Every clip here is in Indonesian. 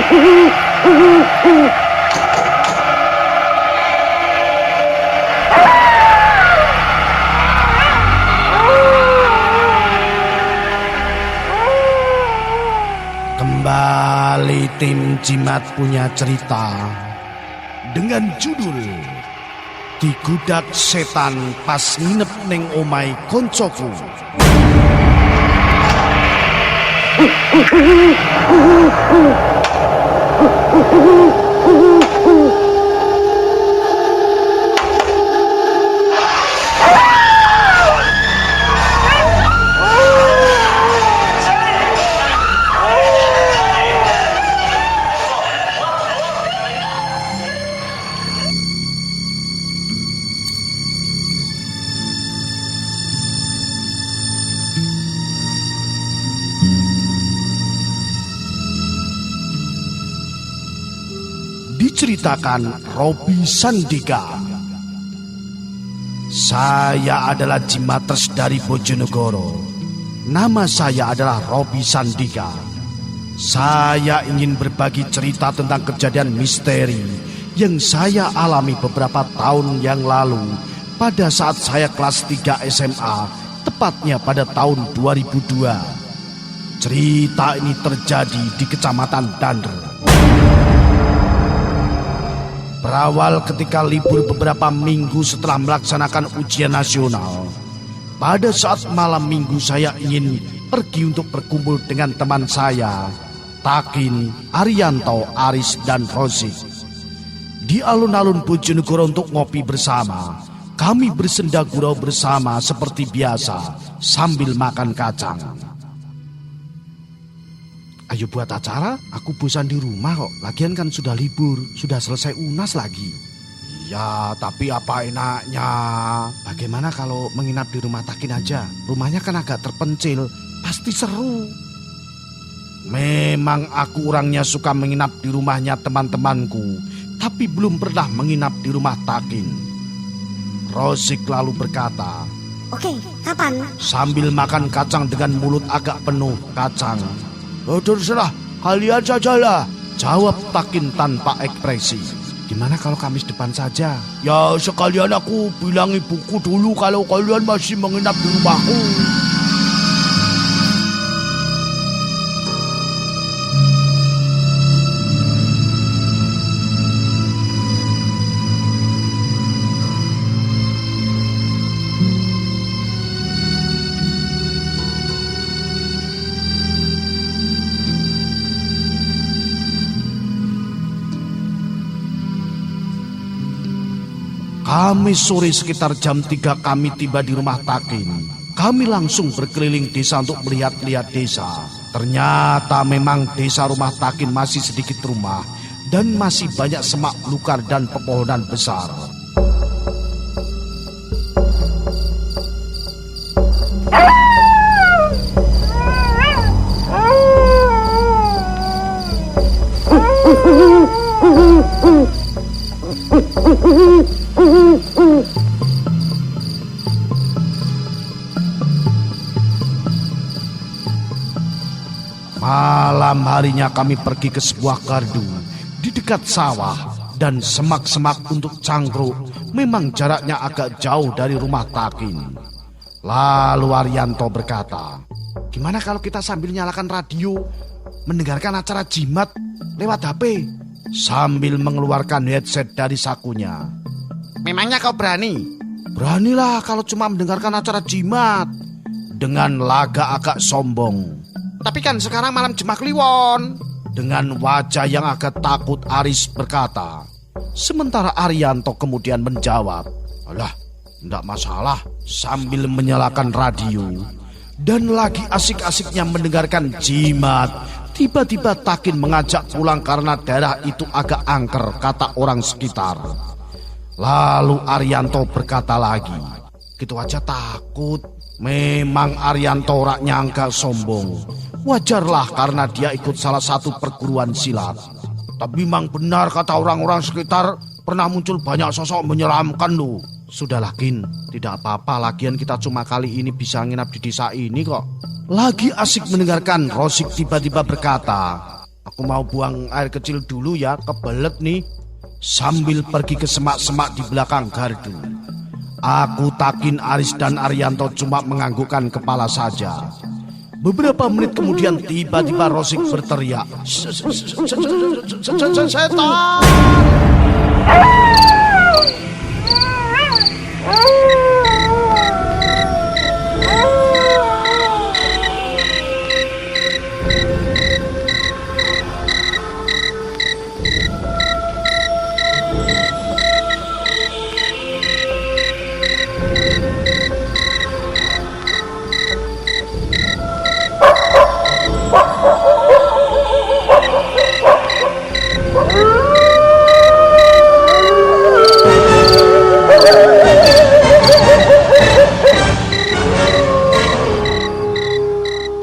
Kembali tim Jimat punya cerita dengan judul Digudak Setan Pas Nginep Ning Omai Koncoku. Diceritakan Robi Sandika. Saya adalah Jimatres dari Bojonegoro. Nama saya adalah Robi Sandika. Saya ingin berbagi cerita tentang kejadian misteri yang saya alami beberapa tahun yang lalu pada saat saya kelas 3 SMA, tepatnya pada tahun 2002. Cerita ini terjadi di Kecamatan Dander. Berawal ketika libur beberapa minggu setelah melaksanakan ujian nasional. Pada saat malam minggu saya ingin pergi untuk berkumpul dengan teman saya, Takin, Arianto, Aris, dan Rosik. Di alun-alun Bojonegoro untuk ngopi bersama. Kami bersenda gurau bersama seperti biasa sambil makan kacang. Ayo buat acara, aku bosan di rumah kok. Lagian kan sudah libur, sudah selesai UNAS lagi. Ya, tapi apa enaknya? Bagaimana kalau menginap di rumah Takin aja? Rumahnya kan agak terpencil, pasti seru. Memang aku orangnya suka menginap di rumahnya teman-temanku, tapi belum pernah menginap di rumah Takin. Rosik lalu berkata, "Oke, kapan?" Sambil makan kacang dengan mulut agak penuh kacang. Terserah, kalian sajalah, jawab Takin tanpa ekspresi. Gimana kalau Kamis depan saja? Ya sekalian aku bilang ibuku dulu kalau kalian masih menginap di rumahku. Kamis sore sekitar jam 3 kami tiba di rumah Takin. Kami langsung berkeliling desa untuk melihat-lihat desa. Ternyata memang desa rumah Takin masih sedikit rumah dan masih banyak semak belukar dan pepohonan besar. Malam harinya kami pergi ke sebuah gardu di dekat sawah dan semak-semak untuk cangkruk. Memang jaraknya agak jauh dari rumah Takin. Lalu Arianto berkata, "Gimana kalau kita sambil nyalakan radio, mendengarkan acara jimat lewat HP?" Sambil mengeluarkan headset dari sakunya. "Memangnya kau berani?" "Beranilah kalau cuma mendengarkan acara jimat," dengan laga agak sombong. "Tapi kan sekarang malam Jemah Kliwon," dengan wajah yang agak takut Aris berkata. Sementara Arianto kemudian menjawab, "Alah, enggak masalah," sambil menyalakan radio. Dan lagi asik-asiknya mendengarkan jimat, tiba-tiba Takin mengajak pulang karena daerah itu agak angker, kata orang sekitar. Lalu Arianto berkata lagi, "Gitu aja takut." Memang Arianto rak nyangka sombong. Wajarlah karena dia ikut salah satu perguruan silat. Tapi memang benar kata orang-orang sekitar, pernah muncul banyak sosok menyeramkan loh. Sudahlah Kin, tidak apa-apa, lagian kita cuma kali ini bisa nginap di desa ini kok. Lagi asik mendengarkan, Rosik tiba-tiba berkata, Aku mau buang air kecil dulu ya, kebelet nih. Sambil pergi ke semak-semak di belakang gardu. Aku Takin, Aris dan Arianto cuma menganggukkan kepala saja. Beberapa menit kemudian tiba-tiba Rosik berteriak, "Setan!"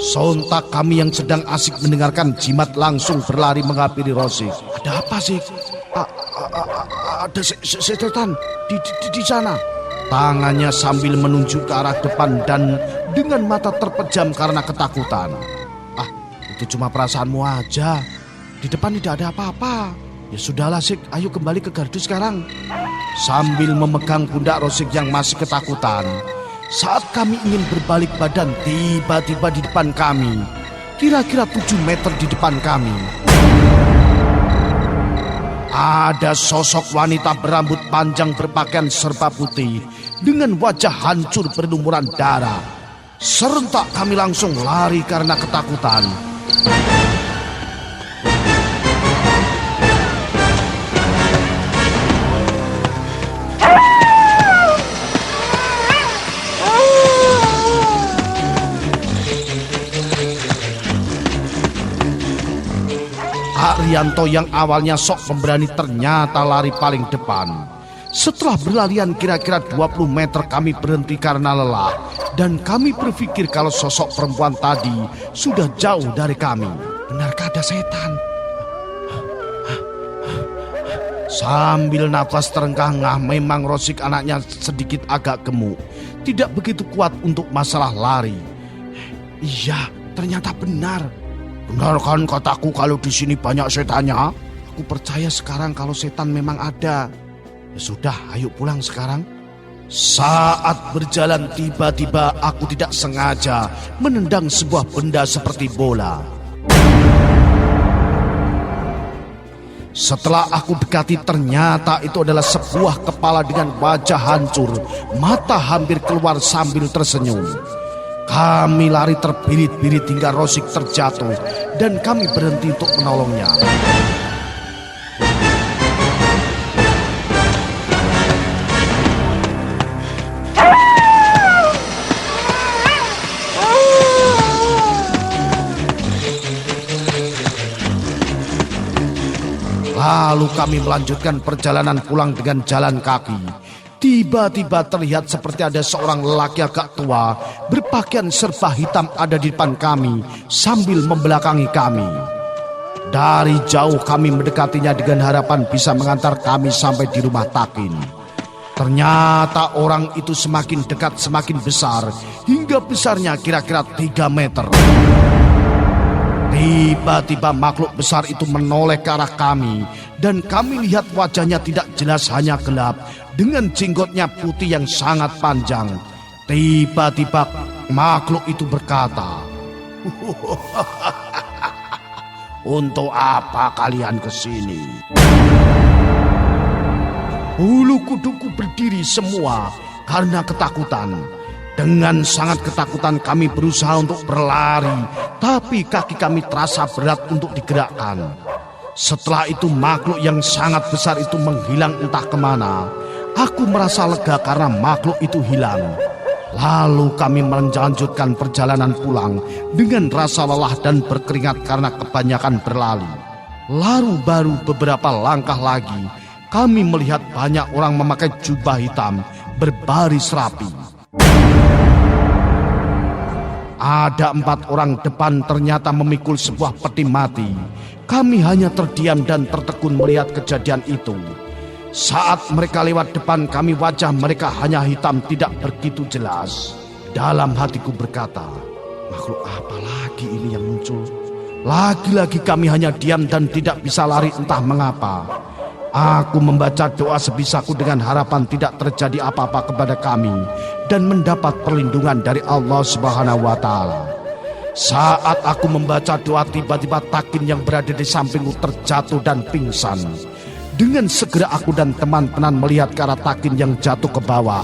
Sontak kami yang sedang asik mendengarkan jimat langsung berlari menghampiri Rosik. "Ada apa sih? Ada setan di sana." Tangannya sambil menunjuk ke arah depan dan dengan mata terpejam karena ketakutan. "Ah, itu cuma perasaanmu aja. Di depan tidak ada apa-apa." "Ya sudahlah Sik, ayo kembali ke gardu sekarang." Sambil memegang pundak Rosik yang masih ketakutan. Saat kami ingin berbalik badan, tiba-tiba di depan kami, kira-kira 7 meter di depan kami, ada sosok wanita berambut panjang berpakaian serba putih dengan wajah hancur berlumuran darah. Serentak kami langsung lari karena ketakutan. Arianto yang awalnya sok pemberani ternyata lari paling depan. Setelah berlarian kira-kira 20 meter kami berhenti karena lelah. Dan kami berpikir kalau sosok perempuan tadi sudah jauh dari kami. Benarkah ada setan? Sambil nafas terengah-engah, memang Rosik anaknya sedikit agak gemuk. Tidak begitu kuat untuk masalah lari. Iya, ternyata benar. Benar kan kataku kalau di sini banyak setannya? Aku percaya sekarang kalau setan memang ada. Ya sudah, ayo pulang sekarang. Saat berjalan tiba-tiba aku tidak sengaja menendang sebuah benda seperti bola. Setelah aku dekati ternyata itu adalah sebuah kepala dengan wajah hancur, mata hampir keluar sambil tersenyum. Kami lari terbirit-birit hingga Rosik terjatuh dan kami berhenti untuk menolongnya. Lalu kami melanjutkan perjalanan pulang dengan jalan kaki. Tiba-tiba terlihat seperti ada seorang lelaki agak tua berpakaian serba hitam ada di depan kami sambil membelakangi kami. Dari jauh kami mendekatinya dengan harapan bisa mengantar kami sampai di rumah Takin. Ternyata orang itu semakin dekat semakin besar hingga besarnya kira-kira 3 meter. Tiba-tiba makhluk besar itu menoleh ke arah kami dan kami lihat wajahnya tidak jelas, hanya gelap dengan jenggotnya putih yang sangat panjang. Tiba-tiba makhluk itu berkata, "Untuk apa kalian kesini?" Bulu kuduku berdiri semua karena ketakutan. Dengan sangat ketakutan kami berusaha untuk berlari, tapi kaki kami terasa berat untuk digerakkan. Setelah itu makhluk yang sangat besar itu menghilang entah kemana. Aku merasa lega karena makhluk itu hilang. Lalu kami melanjutkan perjalanan pulang dengan rasa lelah dan berkeringat karena kebanyakan berlari. Lalu baru beberapa langkah lagi, kami melihat banyak orang memakai jubah hitam berbaris rapi. Ada 4 orang depan ternyata memikul sebuah peti mati. Kami hanya terdiam dan tertegun melihat kejadian itu. Saat mereka lewat depan kami, wajah mereka hanya hitam tidak begitu jelas. Dalam hatiku berkata, makhluk apa lagi ini yang muncul? Lagi-lagi kami hanya diam dan tidak bisa lari entah mengapa. Aku membaca doa sebisaku dengan harapan tidak terjadi apa-apa kepada kami dan mendapat perlindungan dari Allah Subhanahu wa Ta'ala. Saat aku membaca doa, tiba-tiba Takin yang berada di sampingku terjatuh dan pingsan. Dengan segera aku dan teman-teman melihat ke arah Takin yang jatuh ke bawah.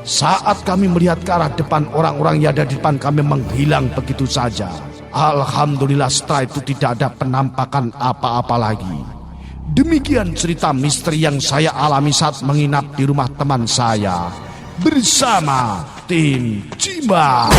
Saat kami melihat ke arah depan, orang-orang yang ada di depan kami menghilang begitu saja. Alhamdulillah setelah itu tidak ada penampakan apa-apa lagi. Demikian cerita misteri yang saya alami saat menginap di rumah teman saya bersama tim Cimbang.